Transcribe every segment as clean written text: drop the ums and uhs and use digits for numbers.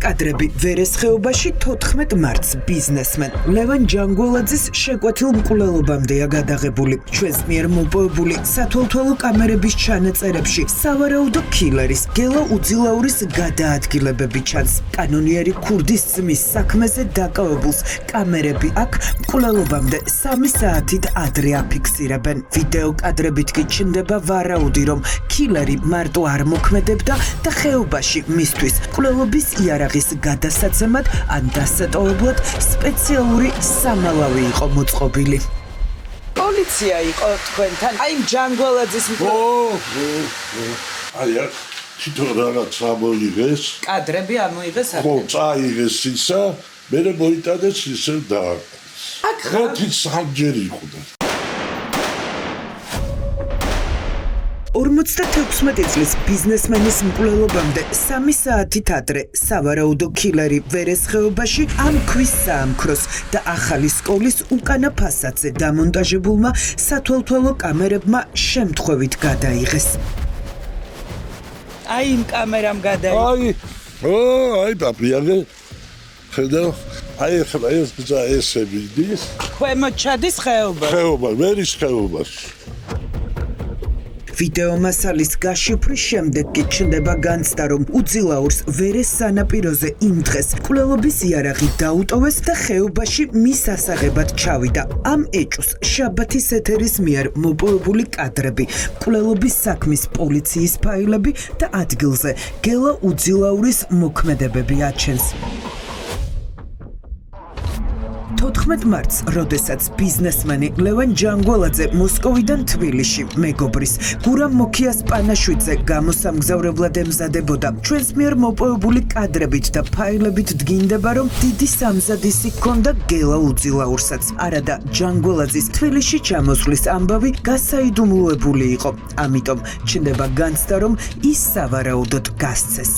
კადრები ვერეს ხეობაში 14 მარტს ბიზნესმენ ლევან ჯანგოლაძის შეკვეთილ მკვლელობამდეა გადაღებული. ჩვენს მიერ მოპოვებული სათვალთვალო კამერების ჩანაწერებში სავარაუდო კილერის გელა უძილაურის გადაადგილებები ჩანს. კანონიერი ქურდის ძმის საქმეზე დაკავებულს კამერები აქ მკვლელობამდე 3 საათით ადრე აფიქსირებენ. ვიდეო კადრებით კი ჩნდება ვარაუდი, რომ კილერი მარტო არ მოქმედებდა და ხეობაში მისთვის მკვლელობის იარაღის გადასაცემად ან დასატოვებლად სპეციალური სამალავი იყო მოწყობილი. პოლიცია იყო თქვენთან, აი ჯანგოლაძის აი თვითონ რაღაც ამოიღეს. კადრები ამოიღეს აქ. ხო, წაიღეს ისა, მე მოიტანეს ისევ დააკარგეს. ხეთი სამჯერი იყო და 56 წლის ბიზნესმენის მკვლელობამდე 3 საათით ადრე სავარაუდო კილერი ვერეს ხეობაში ამ ქვის საამქროს და ახალი სკოლის უკანა ფასადზე დამონტაჟებულმა სათვალთვალო კამერებმა შემთხვევით გადაიღეს. აი იმ კამერამ გადაიღეს. აი პაპიაზე ხედავ, აი ხლა ესე მიდის. ქვემოთ ჩადის ხეობა. ხეობა, ვერის ხეობაში. ვიდეო მასალის გაშიფვრის შემდეგ კი ჩნდება განცდა, რომ უძილაურს ვერეს სანაპიროზე იმ დღეს მკვლელობის იარაღი დაუტოვეს და ხეობაში მის ასაღებად ჩავიდა. ამ ეჭვს შაბათის ეთერის მიერ მოპოვებული კადრები, მკვლელობის საქმის პოლიციის ფაილები და ადგილზე გელა უძილაურის მოქმედებები აჩენს. 14 მარტს, როდესაც ბიზნესმენი ლევან ჯანგოლაძე მოსკოვიდან თბილისში მეგობრის გურამ მოქიას პანაშვიდზე გამოსამგზავრებლად ემზადებოდა. ჩვენს მიერ მოპოვებული კადრებით და ფაილებით დგინდება, რომ დიდი სამზადისი ჰქონდა გელა უძილაურსაც. არადა ჯანგოლაძის თბილისში ჩამოსვლის ამბავი გასაიდუმლოებული იყო. ამიტომ ჩნდება განცდა, რომ ის სავარაუდოდ გასცეს.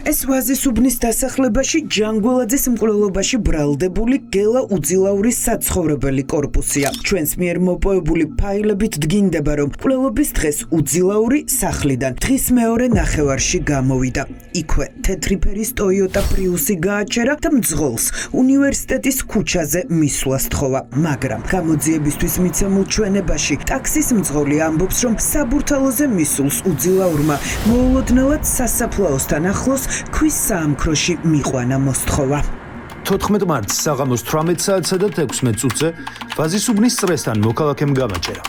ეს ვაზისუბნის დასახლებაში ჯანგოლაძის მკვლელობაში ბრალდებული გელა უძილაურის საცხოვრებელი კორპუსია. ჩვენს მიერ მოპოვებული ფაილებით დგინდება, რომ მკვლელობის დღეს უძილაური სახლიდან დღის მეორე ნახევარში გამოვიდა. იქვე თეთრი ფერის ტოიოტა პრიუსი გააჩერა და მძღოლს უნივერსიტეტის ქუჩაზე მისვლა სთხოვა. მაგრამ გამოძიებისთვის მიცემულ ჩვენებაში ტაქსის მძღოლი ამბობს, რომ საბურთალოზე მისულს უძილაურმა მოულოდნელად სასაფლაოსთან ახლოს ქვის საამქროში მიყვანა მოსთხოვა. 14 მარტს საღამოს 18 საათსა და 16 წუთზე ვაზისუბნის წრესთან მოქალაქემ გამაჭერა.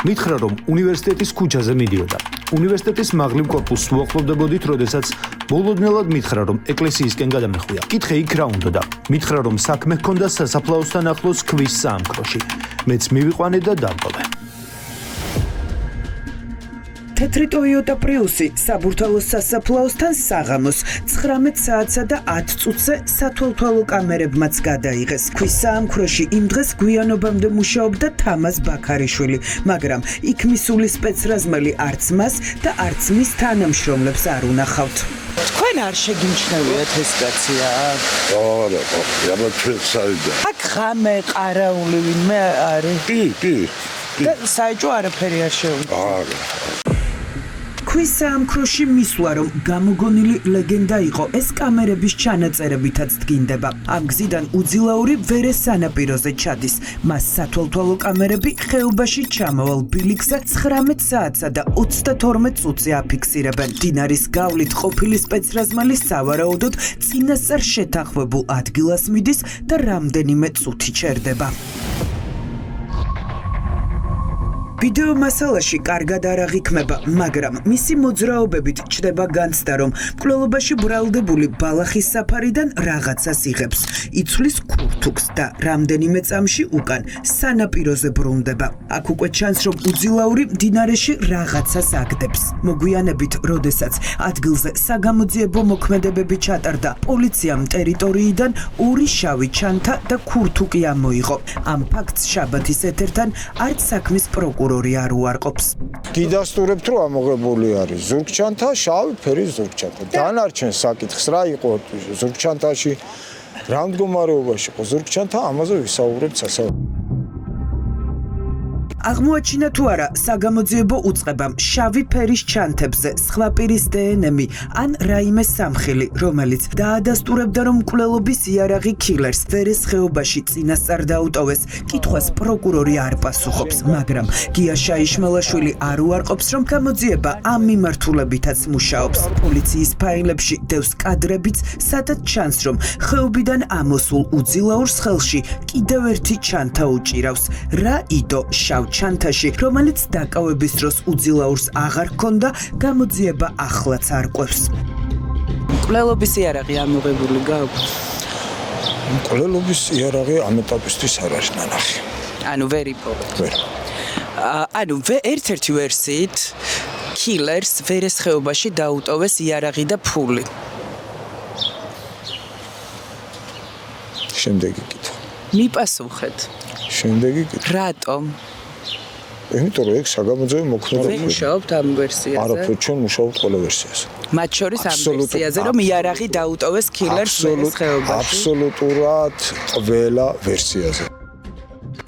მითხრა, რომ უნივერსიტეტის ქუჩაზე მიდიოდა. უნივერსიტეტის მაღლივ კორპუსს უახლოვდებოდით, როდესაც მოულოდნელად მითხრა, რომ ეკლესიისკენ გადამეხვია. კითხე იქ რა უნდოდა. მითხრა, რომ საქმე ჰქონდა სასაფლაოსთან ახლოს ქვის საამქროში. მეც მივიყვანე და დავტოვე. თეთრი ტოიოტა პრიუსი საბურთალოს სასაფლაოსთან საღამოს 19 საათსა და 10 წუთზე სათვალთვალო კამერებმაც გადაიღეს. ქვის საამქროში იმ დღეს გვიანობამდე მუშაობდა თამაზ ბაქარიშვილი, მაგრამ იქ მისული სპეცრაზმელი არც მას და არც მის თანამშრომლებს არ უნახავთ. თქვენ არ შეგიმჩნევიათ ეს კაცია? არა, აბა ჩვენ საერთოდ. აქ ღამე ყარაული ვინმე არის? კი. და საერთოდ არაფერი არ შეუძლია. არა. ქვის საამქროში მისვლა, რომ გამოგონილი ლეგენდა იყო, ეს კამერების ჩანაწერებითაც დგინდება. ამ გზიდან უძილაური ვერეს სანაპიროზე ჩადის. მას სათვალთვალო კამერები ხეობაში ჩამავალ ბილიკზე 19 საათსა და 32 წუთზე აფიქსირებენ. დინარის გავლით ყოფილი სპეცრაზმელი სავარაუდოდ წინასწარ შეთანხმებულ ადგილას მიდის და რამდენიმე წუთი ჩერდება. ვიდეო მასალაში კარგად არ აღიქმება, მაგრამ მისი მოძრაობებით ჩნდება განცდა, რომ მკვლელობაში ბრალდებული ბალახის საფარიდან რაღაცას იღებს. იცვლის ქურთუქს და რამდენიმე წამში უკან სანაპიროზე ბრუნდება. აქ უკვე ჩანს, რომ უძილაური მდინარეში რაღაცას აგდებს. მოგვიანებით, როდესაც ადგილზე საგამოძიებო მოქმედებები ჩატარდა, პოლიციამ ტერიტორიიდან 2 შავი ჩანთა და ქურთუკი ამოიღო. ამ ფაქტს შაბათის ეთერთან არც საქმის პროკურორი არ უარყოფს. გიდასტურებთ, რომ ამოღებული არის ზურგჩანთა, შავი ფერის ზურგჩანთა. დანარჩენ საკითხს რა იყო ზურგჩანთაში, რა მდგომარეობაში იყო ზურგჩანთა, ამაზე ვისაუბრებთ სასაუბრო. აღმოაჩინა თუ არა საგამოძიებო უწყებამ შავი ფერის ჩანთებზე სხვა პირის დნმ-ი ან რაიმე სამხილი, რომელიც დაადასტურებდა, რომ მკვლელობის იარაღი კილერს ვერეს ხეობაში წინასწარ დაუტოვეს, კითხვას პროკურორი არ პასუხობს, მაგრამ გია შაიშმელაშვილი არ უარყოფს, რომ გამოძიება ამ მიმართულებითაც მუშაობს. პოლიციის ფაილებში დევს კადრებიც, სადაც ჩანს, რომ ხეობიდან ამოსულ უძილაურს ხელში კიდევ ერთი ჩანთა უჭირავს. რა იდო შავ ჩანთაში, რომელიც დაკავების დროს უძილაურს აღარ ჰქონდა, გამოძიება ახლაც არ ყვევს. მკვლელობის იარაღი ამოღებული გაქვს? მკვლელობის იარაღი ამ ეტაპისთვის არ არის ნანახი. ანუ ვერ იპოვეთ. ვერ. ანუ ერთ-ერთი ვერსიით კილერს ვერეს ხეობაში დაუტოვეს იარაღი და ფული. შემდეგი კითხვა. მიპასუხეთ. შემდეგი კითხვა. რატომ? იმიტომ რომ ეგ საგამოძიებო მოქმედება. ვერ მუშაობთ ამ ვერსიაზე? არაფერ, ჩვენ მუშაობთ ყველა ვერსიაზე. მათ შორის ამ ვერსიაზე, რომ იარაღი დაუტოვეს კილერს ვერეს ხეობაში. აბსოლუტურად ყველა ვერსიაზე.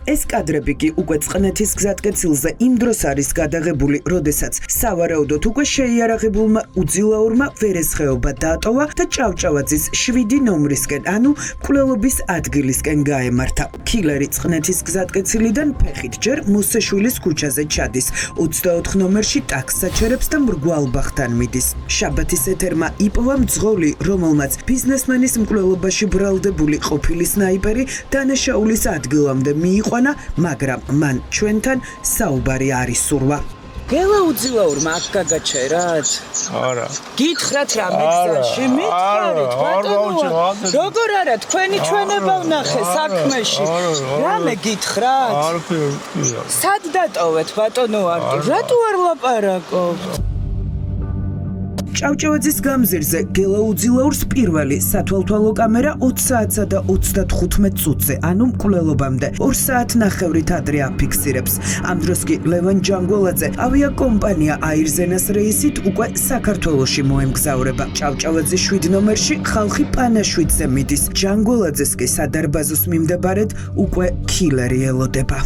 ეს კადრები კი უკვე წყნეთის გზატკეცილზე იმ დროს არის გადაღებული, როდესაც სავარაუდოდ უკვე შეიარაღებულმა უძილაურმა ვერეს ხეობა დატოვა და ჭავჭავაძის 7 ნომრისკენ, ანუ მკვლელობის ადგილისკენ გაემართა. კილერი წყნეთის გზატკეცილიდან ფეხით ჯერ მუსეშვილის ქუჩაზე ჩადის, 24 ნომერში ტაქსს აჩერებს და მრგვალბახთან მიდის. შაბათის ეთერმა იპოვა მძღოლი, რომელმაც ბიზნესმენის მკვლელობაში ბრალდებული ყოფილი სნაიპერი დანაშაულის ადგილამდე მიიყვა, მაგრამ მან ჩვენთან საუბარი არ ისურვა. გელა უძილაურმა აქ გაგაჩერათ? არა. გითხრათ რა მეგზაში მითხარით, ბატონო. როგორ არა თქვენი ჩვენება ვნახე საქმეში. რამე გითხრათ? არაფერი. სად დატოვეთ ბატონო არტურ? რატო არ ლაპარაკობთ? ჭავჭავაძის გამზირზე გელა უძილაურს პირველი სათვალთვალო კამერა 20 საათსა და 35 წუთზე, ანუ მკვლელობამდე 2 საათნახევრით ადრე აფიქსირებს. ამ დროს კი ლევან ჯანგველაძე ავიაკომპანია აირზენას რეისით უკვე საქართველოში მოემგზავრება. ჭავჭავაძის 7 ნომერში ხალხი პანაშვიდზე მიდის. ჯანგველაძეს კი სადარბაზოს მიმდებარედ უკვე კილერი ელოდება.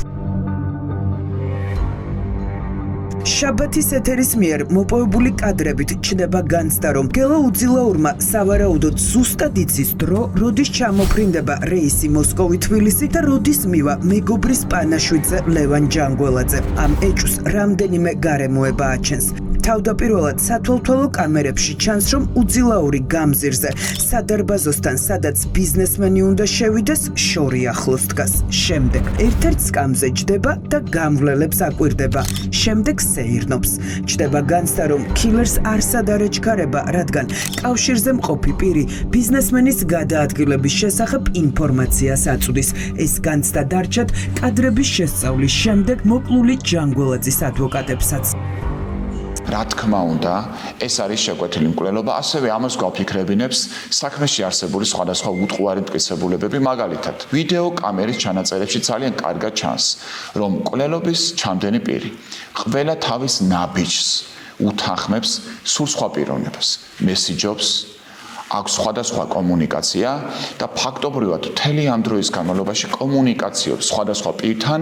შაბათის ეთერის მიერ მოპოვებული კადრებით ჩნდება განცდა, რომ გელა უძილაურმა სავარაუდოდ ზუსტად იცის დრო, როდის ჩამოფრინდება რეისი მოსკოვი-თბილისი და როდის მივა მეგობრის პანაშვიდზე ლევან ჯანგველაძე. ამ ეჭვს რამდენიმე გარემოება აჩენს. თავდაპირველად სათვალთვალო კამერებში ჩანს, რომ უძილაური გამზირზე სადარბაზოსთან, სადაც ბიზნესმენი უნდა შევიდეს, შორი ახლოს დგას. შემდეგ ერთ-ერთ სკამზე ჯდება და გამვლელებს აკვირდება. შემდეგ სეირნობს. ჩდება განცდა, რომ კილერს არსად არ ეჩქარება, რადგან კავშირზე მყოფი პირი ბიზნესმენის გადაადგილების შესახებ ინფორმაციას აწვდის. ეს განცდა დარჩათ კადრების შესწავლის შემდეგ მოკლული ჯანგველაძის ადვოკატებსაც. რა თქმა უნდა, ეს არის შეკვეთილი მკვლელობა, ასევე ამას გვაფიქრებინებს საქმეში არსებული სხვადასხვა უტყუარი მტკიცებულებები, მაგალითად, ვიდეო კამერის ჩანაწერებში ძალიან კარგად ჩანს, რომ მკვლელობის ჩამდენი პირი ყველა თავის ნაბიჯს უთანხმებს სულ სხვა პიროვნებას, მესიჯობს, აქვს სხვადასხვა კომუნიკაცია და ფაქტობრივად მთელი ამ დროის განმავლობაში კომუნიკაციობს სხვადასხვა პირთან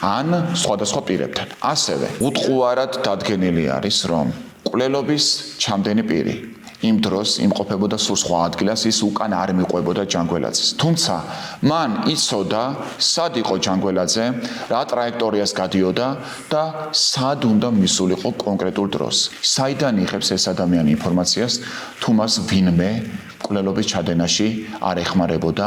ან სხვადასხვა პირებთან. ასევე უტყუარად დადგენილი არის, რომ მკვლელობის ჩამდენი პირი იმ დროს იმყოფებოდა სულ სხვა ადგილას, ის უკან არ მიყვებოდა ჯანგველაძეს. თუმცა მან იცოდა, სად იყო ჯანგველაძე, რა ტრაექტორიას გადიოდა და სად უნდა მისულიყო კონკრეტულ დროს. საიდან იღებს ეს ადამიანი ინფორმაციას, თუ მას ვინმე მკვლელობის ჩადენაში არ ეხმარებოდა?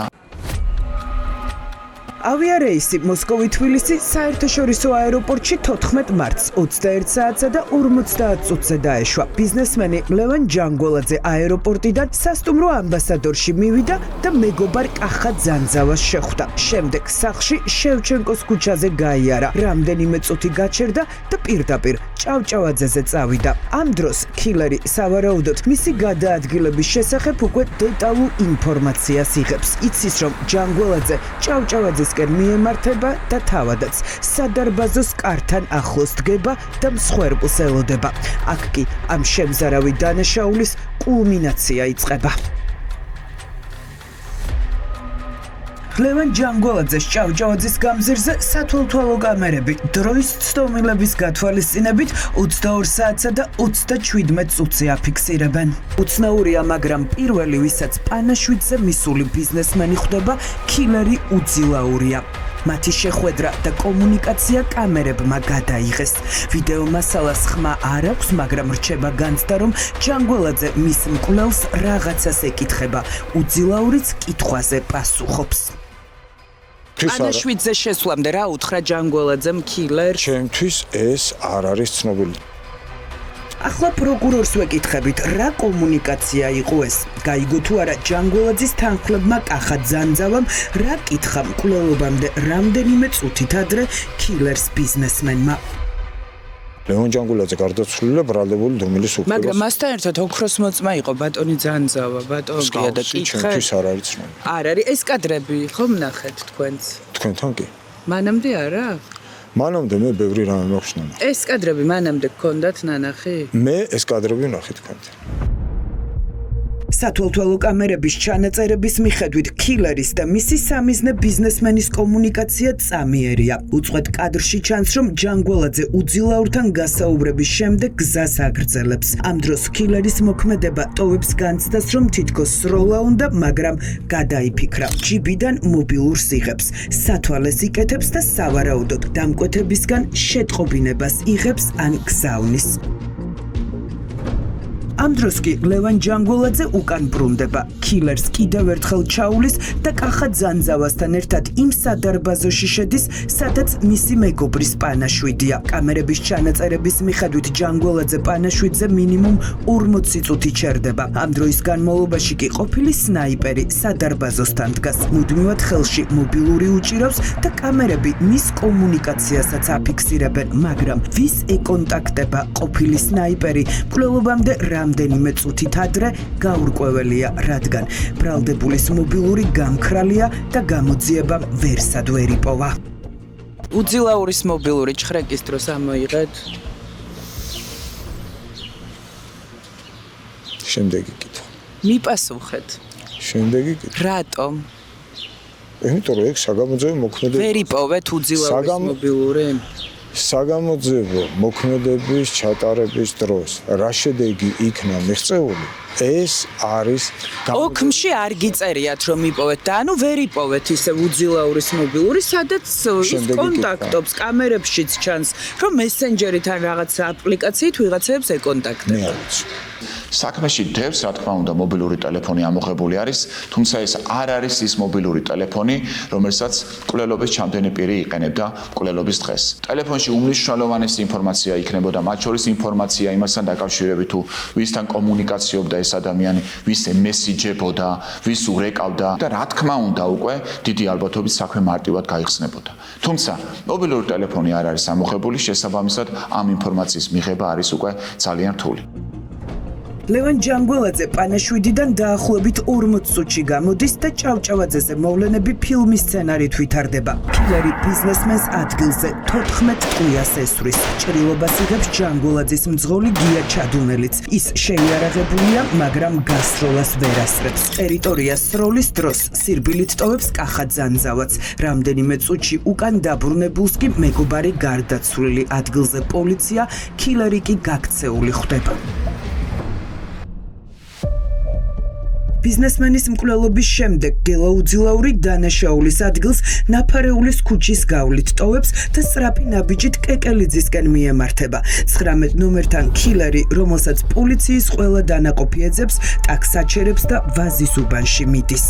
ავიარეისი მოსკოვი-თბილისი საერთაშორისო აეროპორტში 14 მარტს 21 საათსა და 50 წუთზე დაეშვა. ბიზნესმენი ლევან ჯანგველაძე აეროპორტიდან სასტუმრო ამბასადორში მივიდა და მეგობარ კახა ძანძავას შეხვდა. შემდეგ სახლში შევჩენკოს ქუჩაზე გაიარა. რამდენიმე წუთი გაჩერდა და პირდაპირ ჭავჭავაძეზე წავიდა. ამ დროს კილერი სავარაუდოდ მისი გადაადგილების შესახებ უკვე დეტალურ ინფორმაციას იღებს. იცის, რომ ჯანგველაძე ჭავჭავაძეს მიემართება და თავადაც სადარბაზოს კართან ახლოს დგება და მსხვერპლს ელოდება. აქ კი ამ შემზარავი დანაშაულის კულმინაცია იწყება. ლევან ჯანგოლაძეს ჭავჭავაძის გამზირზე სათვალთვალო კამერები დროის ცდომილების გათვალისწინებით 22 საათსა და 37 წუთზე აფიქსირებენ. უცნაურია, მაგრამ პირველი, ვისაც პანაშვიდზე მისული ბიზნესმენი ხვდება, ქილერი უძილაურია. მათი შეხვედრა და კომუნიკაცია კამერებმა გადაიღეს. ვიდეო მასალას ხმა არ აქვს, მაგრამ რჩება განცდა, რომ ჯანგოლაძე მის მკვლელს რაღაცას ეკითხება. უძილაურიც კითხვაზე პასუხობს. პანაშვიდზე შესვლამდე რა უთხრა ჯანგოლაძემ ქილერს? ჩემთვის ეს არ არის ცნობილი. ახლა პროკურორს ვეკითხებით, რა კომუნიკაცია იყო ეს? გაიგო თუ არა ჯანგოლაძის თანხმლებმა კახა ძანძავამ რა კითხა მკვლელობამდე რამდენიმე წუთით ადრე ქილერს ბიზნესმენმა. ლევან ჯანგოლაძე გარდაცვლილია ბრალდებული დომილის უფროს. მაგრამ მასთან ერთად ოქროს მოწმა იყო ბატონი ძანძავა, ბატონია და კითხე. ჩემთვის არ არის ცნობილი. არ არის ეს კადრები, ხო მნახეთ თქვენც? თქვენთან კი. მანამდე არა? მანამდე მე ბევრი რამე მაქვს ნანა. ეს კადრები მანამდე გქონდათ ნანახი? მე ეს კადრები ვნახე თქვენთან. სათვალთვალო კამერების ჩანაწერების მიხედვით ქილერის და მისი სამიზნე ბიზნესმენის კომუნიკაცია წამიერია. უწყვეტ კადრში ჩანს, რომ ჯანგოლაძე უძილაურთან გასაუბრების შემდეგ გზას აგრძელებს. ამ დროს ქილერის მოქმედება ტოვებს განცდას, რომ თითქოს სროლა უნდა, მაგრამ გადაიფიქრა. ჯიბიდან მობილურს იღებს, სათვალეს იკეთებს და სავარაუდოდ დამკვეთებისგან შეტყობინებას იღებს ან გზავნის. ამ დროს კი ლევან ჯანგოლაძე უკან ბრუნდება. ქილერს კიდევ ერთხელ ჩაულის და კახა ძანძავასთან ერთად იმ სადარბაზოში შედის, სადაც მისი მეგობრის პანაშვიდია. კამერების ჩანაწერების მიხედვით ჯანგოლაძე პანაშვიდზე მინიმუმ 40 წუთი ჩერდება. ამ დროის განმავლობაში კი ყოფილი სნაიპერი სადარბაზოსთან დგას. მუდმივად ხელში მობილური უჭირავს და კამერები მის კომუნიკაციასაც აფიქსირებენ, მაგრამ ვის ეკონტაქტება ყოფილი სნაიპერი მკვლელობამდე რამდენიმე წუთით ადრე გაურკვეველია, რადგან ბრალდებულის მობილური გამქრალია და გამოძიებამ ვერსად ვერ იპოვა. უძილაურის მობილური ჩხრეკის დროს ამოიღეთ? შემდეგი კითხვა. მიპასუხეთ. შემდეგი კითხვა. რატომ? იმიტომ რომ ეგ საგამოძიებო მოქმედება. ვერ იპოვეთ უძილაურის მობილური? საგამოძიებო მოქმედების ჩატარების დროს რა შედეგი იქნა მიღწეული, ეს არის ოქმში არ გიწერიათ რომ იპოვეთ და ანუ ვერ იპოვეთ ისე უძილაურის მობილური, სადაც კონტაქტობს, კამერებშიც ჩანს, რომ მესენჯერით ან რაღაც აპლიკაციით ვიღაცებს ეკონტაქტებს. საქმეში დევს, რა თქმა უნდა, მობილური ტელეფონი ამოღებული არის, თუმცა ეს არ არის ის მობილური ტელეფონი, რომელსაც მკვლელობის ჩამდენი პირი იყენებდა მკვლელობის დღეს. ტელეფონში უმნიშვნელოვანესი ინფორმაცია იქნებოდა, მათ შორის ინფორმაცია იმასთან დაკავშირებით, თუ ვისთან კომუნიკაციობდა ეს ადამიანი, ვის მესიჯებოდა, ვის ურეკავდა და რა თქმა უნდა, უკვე დიდი ალბათობით საქმე მარტივად გაიხსნებოდა. თუმცა მობილური ტელეფონი არ არის ამოღებული, შესაბამისად ამ ინფორმაციის მიღება არის უკვე ძალიან რთული. ლევან ჯანგოლაძე პანაშვიდიდან დაახლოებით 40 წუთში გამოდის და ჭავჭავაძეზე მოვლენები ფილმის სცენარით ვითარდება. ქილერი ბიზნესმენს ადგილზე 14 ტყვიას ესვრის. ჭრილობას იღებს ჯანგოლაძის მძღოლი გია ჩადუნელიც. ის შეიარაღებულია, მაგრამ გასროლას ვერ ასწრებს. ტერიტორიას სროლის დროს სირბილით ტოვებს კახა ძანძავაც. რამდენიმე წუთში უკან დაბრუნებულს კი მეგობარი გარდაცვლილი. ადგილზე პოლიცია, ქილერი კი გაქცეული ხვდება. ბიზნესმენის მკვლელობის შემდეგ გელა უძილაური დანაშაულის ადგილს ნაფარეულის ქუჩის გავლით ტოვებს და სწრაფი ნაბიჯით კეკელიძისკენ მიემართება. 19 ნომერთან ქილერი, რომელსაც პოლიციის ყველა დანაყოფი ეძებს, ტაქს აჩერებს და ვაზის უბანში მიდის.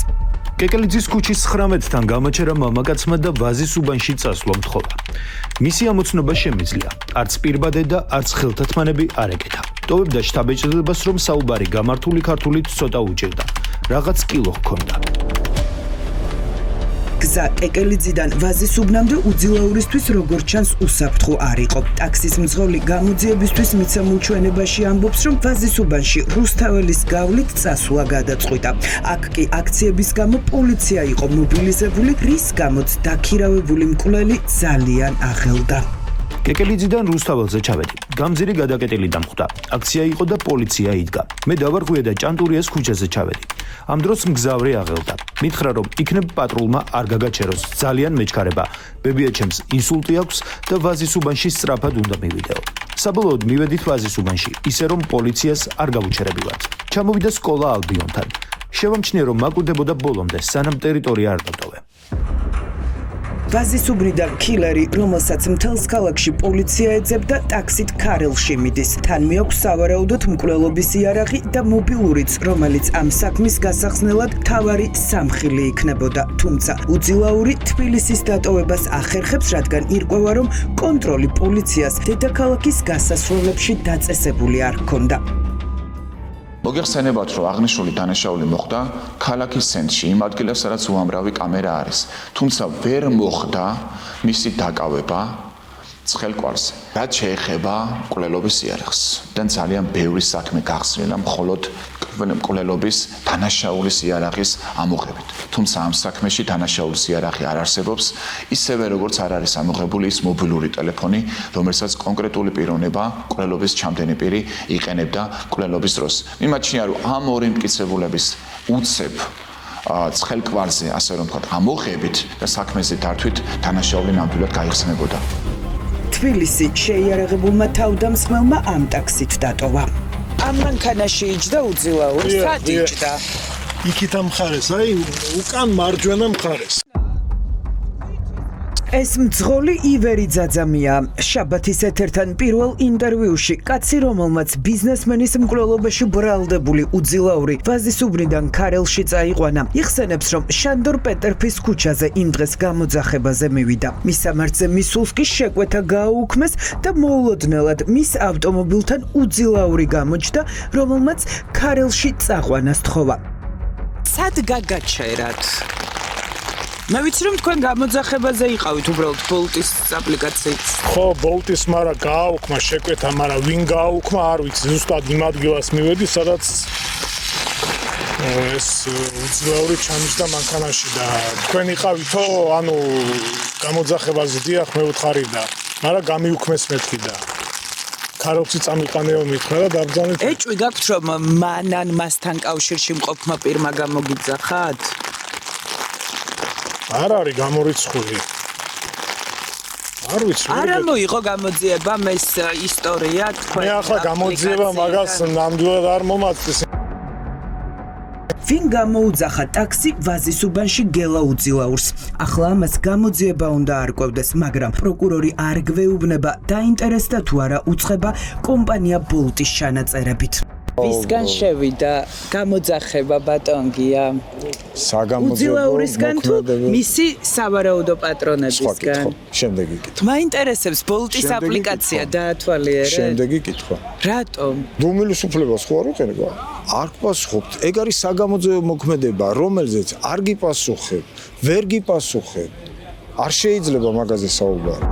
კეკელიძის ქუჩის 19-თან გამაჩერა მამაკაცმა და ვაზის უბანში წასვლა მთხოვა. მისი ამოცნობა შემიძლია, არც პირბადე და არც ხელთათმანები არ ეკეთა. ტოვებდა შთაბეჭდილებას, რომ საუბარი გამართული ქართულით ცოტა უჭირდა. რაღაც კილო ჰქონდა. გზა კეკელიძიდან ვაზის უბნამდე უძილაურისთვის როგორც ჩანს უსაფრთხო არ იყო. ტაქსის მძღოლი გამოძიებისთვის მიცემულ ჩვენებაში ამბობს, რომ ვაზის უბანში რუსთაველის გავლით წასვლა გადაწყვიტა. აქ კი აქციების გამო პოლიცია იყო მობილიზებული, რის გამოც დაქირავებული მკვლელი ძალიან აღელდა. კეკელიძიდან რუსთაველზე ჩავედი. გამზირი გადაკეტილი დამხვდა. აქცია იყო და პოლიცია იდგა. მე დავარღვია და ჭანტურიას ქუჩაზე ჩავედი. ამ დროს მგზავრი აღელდა. მითხრა რომ იქნებ პატრულმა არ გაგაჩეროს. ძალიან მეჩქარება. ბებიაჩემს ინსულტი აქვს და ვაზის უბანში სწრაფად უნდა მივიდეო. საბოლოოდ მივედით ვაზის უბანში, ისე რომ პოლიციას არ გავუჩერებივართ. ჩამოვიდა სკოლა ალბიონთან. შევამჩნია რომ მაკვდებოდა ბოლომდე, სანამ ტერიტორია არ დატოვე. ვაზის უბნიდან კილერი, რომელსაც მთელს ქალაქში პოლიცია ეძებდა, ტაქსით ქარელში მიდის. თან მიაქვს სავარაუდოდ მკვლელობის იარაღი და მობილურიც, რომელიც ამ საქმის გასახსნელად მთავარი სამხილი იქნებოდა. თუმცა უძილაური თბილისის დატოვებას ახერხებს, რადგან ირკვევა, რომ კონტროლი პოლიციას დედაქალაქის გასასვლელებში დაწესებული არ ჰქონდა. მოგეხსენებათ, რომ აღნიშნული დანაშაული მოხდა ქალაქის ცენტრში, იმ ადგილას, სადაც უამრავი კამერა არის. თუმცა ვერ მოხდა მისი დაკავება ცხელკვარზე. რაც შეეხება მკვლელობის იარაღს, და ძალიან ბევრი საქმე გახსნილა მხოლოდ მკვლელობის დანაშაულის იარაღის ამოღებით. თუმცა ამ საქმეში დანაშაულის იარაღი არ არსებობს, ისევე როგორც არ არის ამოღებული ის მობილური ტელეფონი, რომელსაც კონკრეტული პიროვნება, მკვლელობის ჩამდენი პირი იყენებდა მკვლელობის დროს. მიმაჩნია, რომ ამ ორი მტკიცებულების უცებ ცხელკვარზე, ასე რომ ვთქვათ, ამოღებით და საქმეზე დართვით დანაშაული ნამდვილად გაიხსნებოდა. თბილისი შეიარაღებულმა თავდამსხმელმა ამ ტაქსით დატოვა. ამ მანქანაში იჯდა უძილაური, სად იჯდა? იქით ამ მხარეს, აი უკან მარჯვენა მხარეს. ეს მძღოლი ივერი ძაძამია. შაბათის ეთერთან პირველ ინტერვიუში კაცი, რომელმაც ბიზნესმენის მკვლელობაში ბრალდებული უძილაური ვაზის უბნიდან ქარელში წაიყვანა, იხსენებს, რომ შანდორ პეტერფის ქუჩაზე იმ დღეს გამოძახებაზე მივიდა. მისამართზე მისულს კი შეკვეთა გააუქმეს და მოულოდნელად მის ავტომობილთან უძილაური გამოჩნდა, რომელმაც ქარელში წაყვანა სთხოვა. სად გაგაჩერათ? მე ვიცი რომ თქვენ გამოძახებაზე იყავით უბრალოდ ბოლტის აპლიკაციით. ხო, ბოლტის მარა გააუქმა, შეკვეთა, მაგრამ ვინ გააუქმა, არ ვიცი. ზუსტად იმ ადგილას მივედი, სადაც ეს უძილაური ჩამიჯდა მანქანაში და თქვენ იყავითო, ანუ გამოძახებაზე დიახ, მე ვთხარი და მაგრამ გამიუქმეს მეთქი და ქაროცი წამიყანეო მითხრა და დაბრძანეთ. ეჭვი გაქვთ რომ მანან მასთან კავშირში მყოფმა პირმა გამოგიძახათ? არ არის გამორიცხული. არ ვიცი. არ მოიღო გამოძიება ეს ისტორია თქვენ. მე ახლა გამოძიება მაგას ნამდვილად არ მომაწეს. ვინ გამოუძახა ტაქსი ვაზის უბანში გელა უძილაურს? ახლა ამას გამოძიება უნდა არკვევდეს, მაგრამ პროკურორი არ გვეუბნება დაინტერესდა თუ არა უცხება კომპანია ბოლტის ჩანაწერებით. ვისგან შევიდა გამოძახება ბატონგია? უძილაურისგან თუ მისი სავარაუდო პატრონებისგან? შემდეგი კითხვა. მაინტერესებს ბოლტის აპლიკაცია დაათვალიერე? შემდეგი კითხვა. რატომ? დუმილის უფლებას ხო არ უყენება? არ გპასუხობთ. ეგ არის საგამოძიებო მოქმედება, რომელზეც არ გიპასუხებ, ვერ გიპასუხებ. არ შეიძლება მაგაზე საუბარი.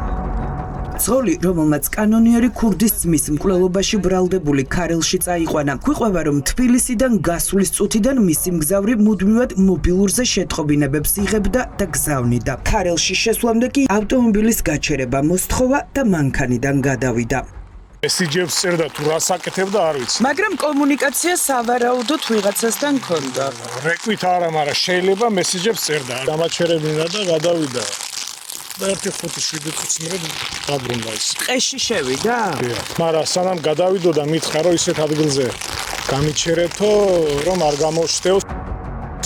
ძღოლი, რომელმაც კანონიერი ქურდის ძმის მკვლელობაში ბრალდებული ქარელში წაიყვანა, გვიყვება, რომ თბილისიდან გასვლის წუთიდან მისი მგზავრი მუდმივად მობილურზე შეტყობინებებს იღებდა და გზავნიდა. ქარელში შესვლამდე კი ავტომობილის გაჩერება მოსთხოვა და მანქანიდან გადავიდა. მესიჯებს წერდა თუ რას აკეთებდა არ ვიცი. მაგრამ კომუნიკაცია სავარაუდოდ ვიღაცასთან ქონდა. რეკვით არა, მაგრამ შეიძლება მესიჯებს წერდა. დამაჩერებინა და გადავიდა. და 1-5-7 წუთს მერე დაბრუნდა ის. ტყეში შევიდა? მაგრამ სანამ გადავიდო და მითხრა რომ ისეთ ადგილზე გამიჩერეთო, რომ არ გამოშტეოს.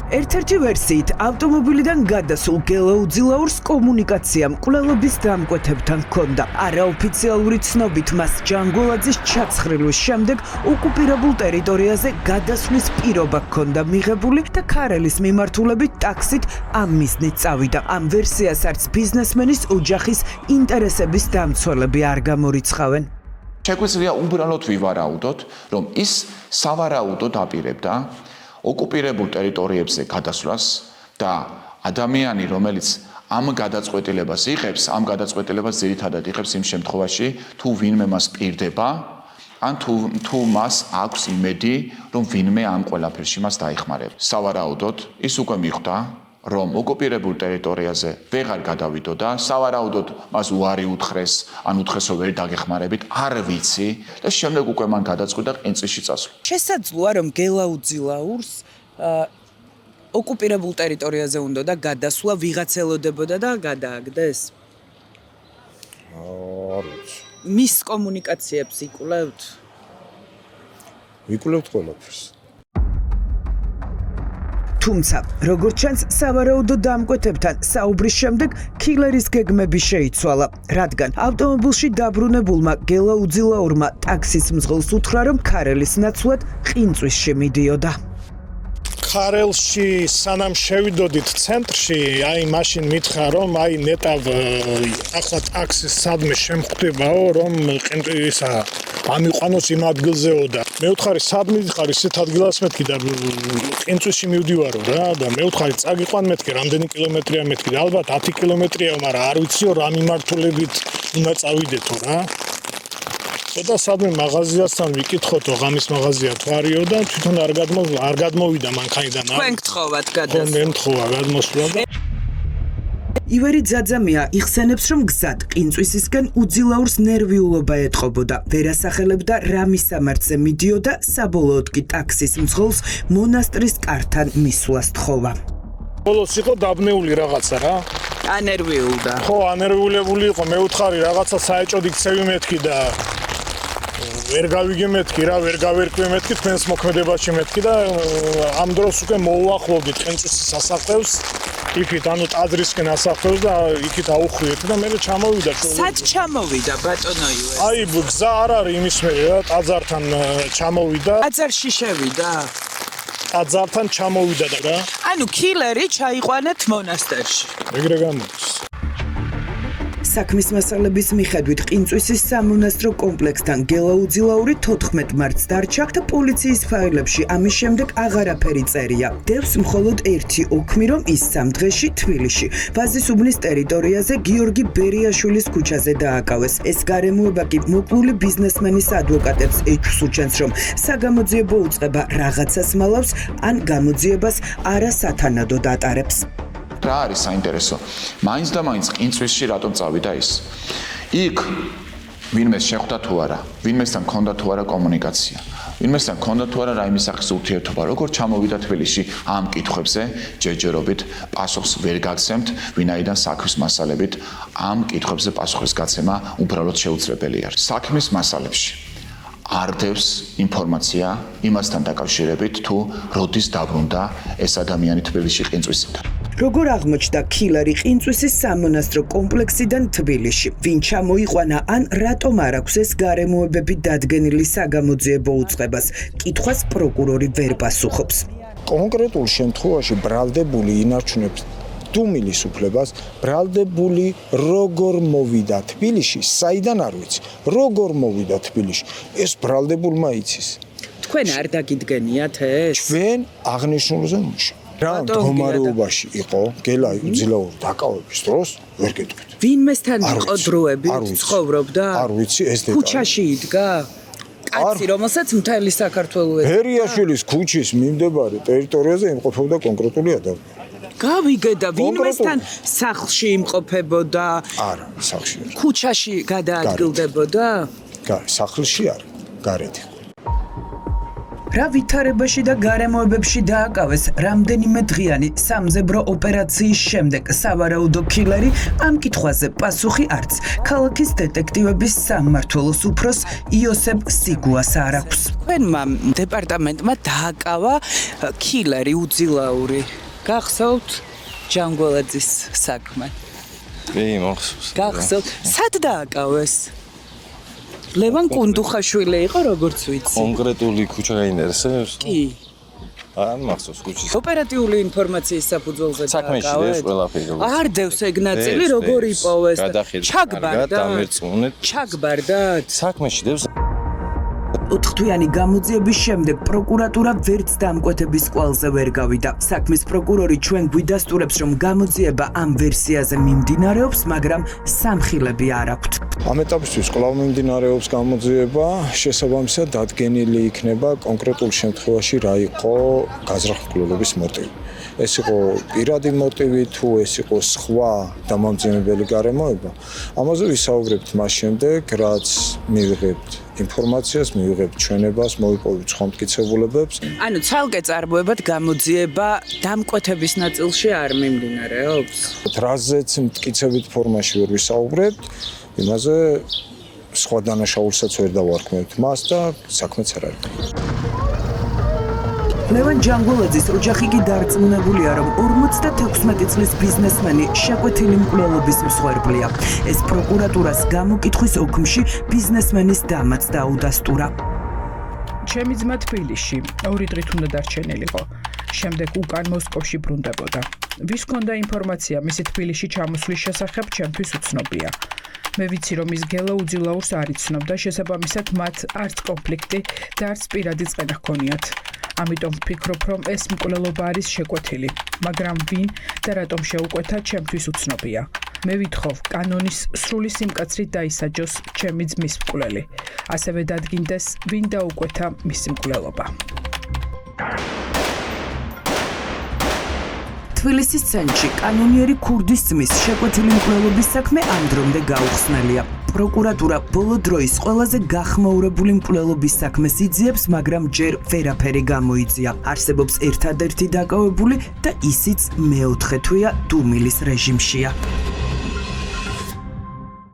ერთ-ერთი ვერსიით ავტომობილიდან გადასულ გელა უძილაურს კომუნიკაცია მკვლელობის დამკვეთებთან ჰქონდა. არაოფიციალური ცნობით მას ჯანგოლაძის ჩაცხრილის შემდეგ ოკუპირებულ ტერიტორიაზე გადასვლის პირობა ჰქონდა მიღებული და ქარელის მიმართულებით ტაქსით ამ მიზნით წავიდა. ამ ვერსიას არც ბიზნესმენის ოჯახის ინტერესების დამცველები არ გამორიცხავენ. შეგვიძლია უბრალოდ ვივარაუდოთ, რომ ის სავარაუდოდ აპირებდა ოკუპირებულ ტერიტორიებზე გადასვლას და ადამიანი, რომელიც ამ გადაწყვეტილებას იღებს, ამ გადაწყვეტილებას ძირითადად იღებს იმ შემთხვევაში, თუ ვინმე მას პირდება, ან თუ მას აქვს იმედი, რომ ვინმე ამ ყველაფერში მას დაიხმარებს. სავარაუდოდ ის უკვე მიხვდა რომ ოკუპირებულ ტერიტორიაზე ვეღარ გადავიდო და სავარაუდოდ მას უარი უთხრეს, ან უთხრესო ვერ დაგეხმარებით, არ ვიცი და შემდეგ უკვე მან გადაწყვიტა ყინწვისში წასვლა. შესაძლოა რომ გელაუძილაურს ოკუპირებულ ტერიტორიაზე უნდა და გადასვლა ვიღაც ელოდებოდა და გადააგდეს? არ ვიცი. მის კომუნიკაციებს იკვლევთ? ვიკვლევთ ყველაფერს. თუმცა, როგორც ჩანს, სავარაუდო დამკვეთებთან საუბრის შემდეგ ქილერის გეგმები შეიცვალა, რადგან ავტომობილში დაბრუნებულმა გელაუძილაურმა ტაქსის მძღოლს უთხრა, რომ ქარელის ნაცვლად ყინწვისში მიდიოდა. ქარელში სანამ შევიდოდით ცენტრში, აი მაშინ მითხრა რომ აი ნეტავ ახლა ტაქსის სადმე შემხვდებაო, რომ ყინწვისა ამიყვანოს იმ ადგილზეო და მე ვთხარი სადმე ვიხარ ისეთ ადგილას მეთქი და ყინწვისში მივდივარო რა და მე ვთხარი წაგიყვან მეთქი რამდენი კილომეტრია მეთქი და ალბათ 10 კილომეტრია, მაგრამ არ ვიციო რა მიმართულებით უნდა წავიდეთო რა. და სადმე მაღაზიასთან ვიკითხოთო, ღამის მაღაზია თუ არისო და თვითონ არ გადმოვიდა მანქანიდან. თქვენ გთხოვათ გადასვლა. მე მთხოვა გადმოსვლა და ივერი ძაძამია იხსენებს, რომ გზად ყინწვისისგან უძილაურს ნერვიულობა ეტყობოდა, ვერ ასახელებდა რა მისამართზე მიდიოდა, საბოლოოდ კი ტაქსის მძღოლს მონასტრის კართან მისვლას თხოვა. ბოლოს იყო დაბნეული რაღაცა რა. ანერვიულდა. ხო, ანერვიულებული იყო, მე ვთხარი რაღაცა საეჭოდ იქცევი მეთქი და ვერ გავიგე მეთქი რა, ვერ გავერკვე მეთქი თქვენს მოქმედებაში მეთქი და ამ დროს უკვე მოუახლოვდით ყინწვისის სასახლეებს. იქით ანუ ტაძრისკენ ასახლებს და იქით აუხვიეთ და მე ჩამოვიდა. სად ჩამოვიდა ბატონო ივერი? აი გზა არ არის იმის მერე რა, ტაძართან ჩამოვიდა. ტაძარში შევიდა? ტაძართან ჩამოვიდა და რა. ანუ ქილერი ჩაიყვანეთ მონასტერში. ეგრე გამოდის. საქმის მასალების მიხედვით ყინწვისის სამონასტრო კომპლექსთან გელაუძილაური 14 მარტს დარჩა და პოლიციის ფაილებში ამის შემდეგ აღარაფერი წერია. დევს მხოლოდ ერთი ოქმი, რომ ის სამ დღეში თბილისში, ვაზისუბნის ტერიტორიაზე გიორგი ბერიაშვილის ქუჩაზე დააკავეს. ეს გარემოება კი მოკლული ბიზნესმენის ადვოკატებს ეჭვს უჩენს, რომ საგამოძიებო უწყება რაღაცას მალავს, ან გამოძიებას არასათანადოდ ატარებს. რა არის საინტერესო? მაინც და მაინც ყინწვისში რატომ წავიდა ის? იქ ვინმეს შეხვდა თუ არა, ვინმესთან ჰქონდა თუ არა კომუნიკაცია, ვინმესთან ჰქონდა თუ არა რაიმე სახის ურთიერთობა, როგორ ჩამოვიდა თბილისში ამ კითხვებზე ჯერჯერობით პასუხს ვერ გაგცემთ, ვინაიდან საქმის მასალებით ამ კითხვებზე პასუხის გაცემა უბრალოდ შეუძლებელი არის. საქმის მასალებში არ დევს ინფორმაცია იმასთან დაკავშირებით, თუ როდის დაბრუნდა ეს ადამიანი თბილისში ყინწვისიდან. როგორ აღმოჩნდა ქილერი ყინწვისის სამონასტრო კომპლექსიდან თბილისში? ვინ ჩამოიყვანა ან რატომ არ აქვს ეს გარემოებები დადგენილი საგამოძიებო უწყებას? კითხვას პროკურორი ვერ პასუხობს. კონკრეტულ შემთხვევაში ბრალდებული ინარჩუნებს დუმილის უფლებას, ბრალდებული როგორ მოვიდა თბილისში, საიდან არ ვიცი, როგორ მოვიდა თბილისში, ეს ბრალდებულმა იცის. თქვენ არ დაგიდგენიათ ეს? ჩვენ აღნიშნულზე მუშაობთ. რა მდგომარეობაში იყო გელაუძილაური დაკავების დროს, ვერ გეტყვით. ვინმესთან იყო დროები, ცხოვრობდა? არ ვიცი ეს დეტალი. ქუჩაში იდგა? კაცი, რომელსაც მთელი საქართველო ეძებდა? ბერიაშვილის ქუჩის მიმდებარე ტერიტორიაზე იმყოფებოდა კონკრეტული ადამიანი. გავიგე და ვინმესთან სახლში იმყოფებოდა? არა, სახლში არ. ქუჩაში გადაადგილდებოდა? სახლში არ, გარეთ. რა ვითარებაში და გარემოებებში დააკავეს რამდენიმე დღიანი სამძებრო ოპერაციის შემდეგ სავარაუდო ქილერი, ამ კითხვაზე პასუხი არც ქალაქის დეტექტივების სამმართველოს უფროს იოსებ სიგუას არ აქვს. თქვენმა დეპარტამენტმა დააკავა ქილერი უძილაური. გახსოვთ ჯანგველაძის საქმე? კი, მახსოვს. გახსოვთ? სად დააკავეს? ლევან კუნდუხაშვილი იყო, როგორც ვიცი. კონკრეტული ქუჩა გაინტერესებს? კი. არ მახსოვს ქუჩის. ოპერატიული ინფორმაციის საფუძველზე საქმეში დევს ყველაფერი. არ დევს ეგ ნაწილი, როგორ იპოვეს? ჩაგბარდათ, დამერწმუნეთ. ჩაგბარდათ? საქმეში დევს 4 თვიანი გამოძიების შემდეგ პროკურატურა ვერც დამკვეთების კვალზე ვერ გავიდა. საქმის პროკურორი ჩვენ გვიდასტურებს, რომ გამოძიება ამ ვერსიაზე მიმდინარეობს, მაგრამ სამხილები არ აქვთ. ამ ეტაპისთვის კვლავ მიმდინარეობს გამოძიება, შესაბამისად დადგენილი იქნება კონკრეტულ შემთხვევაში რა იყო გაზრახმკვლელობის მოტივი. ეს იყო პირადი მოტივი თუ ეს იყო სხვა დამამძიმებელი გარემოება, ამაზე ვისაუბრებთ მას შემდეგ, რაც მივიღებთ ინფორმაციას, მივიღებთ ჩვენებას, მოვიპოვებთ სხვა მტკიცებულებებს. ანუ ცალკე წარმოებად გამოძიება დამკვეთების ნაწილში არ მიმდინარეობს. რაზეც მტკიცებით ფორმაში ვერ ვისაუბრებთ, იმაზე სხვა დანაშაულსაც ვერ დავარქმევთ მას და საქმეც არ არის. ლევან ჯანგულაძის ოჯახი კი დარწმუნებულია, რომ 56 წლის ბიზნესმენი შეკვეთილი მკვლელობის მსხვერპლია. ეს პროკურატურას გამოკითხვის ოქმში ბიზნესმენის დამაც დაუდასტურა. ჩემი ძმა თბილისში 2 დღით უნდა დარჩენილიყო. შემდეგ უკან მოსკოვში ბრუნდებოდა. ვის ჰქონდა ინფორმაცია მისი თბილისში ჩამოსვლის შესახებ, ჩემთვის უცნობია. მე ვიცი, რომ ის გელა უძილაურს არ იცნობდა, შესაბამისად მათ არც კონფლიქტი და არც პირადი წყენა ჰქონიათ. ამიტომ ვფიქრობ, რომ ეს მკვლელობა არის შეკვეთილი, მაგრამ ვინ და რატომ შეუკვეთა, ჩემთვის უცნობია. მე ვითხოვ, კანონის სრული სიმკაცრით დაისაჯოს ჩემი ძმის მკვლელი. ასევე დადგინდეს, ვინ დაუკვეთა მისი მკვლელობა. თბილისის ცენტრში კანონიერი ქურდის ძმის შეკვეთილი მკვლელობის საქმე ამ დრომდე გაუხსნელია. პროკურატურა ბოლო დროის ყველაზე გახმაურებული მკვლელობის საქმეს იძიებს, მაგრამ ჯერ ვერაფერი გამოიწია. არსებობს ერთადერთი დაკავებული და ისიც მეოთხე თვეა დუმილის რეჟიმშია.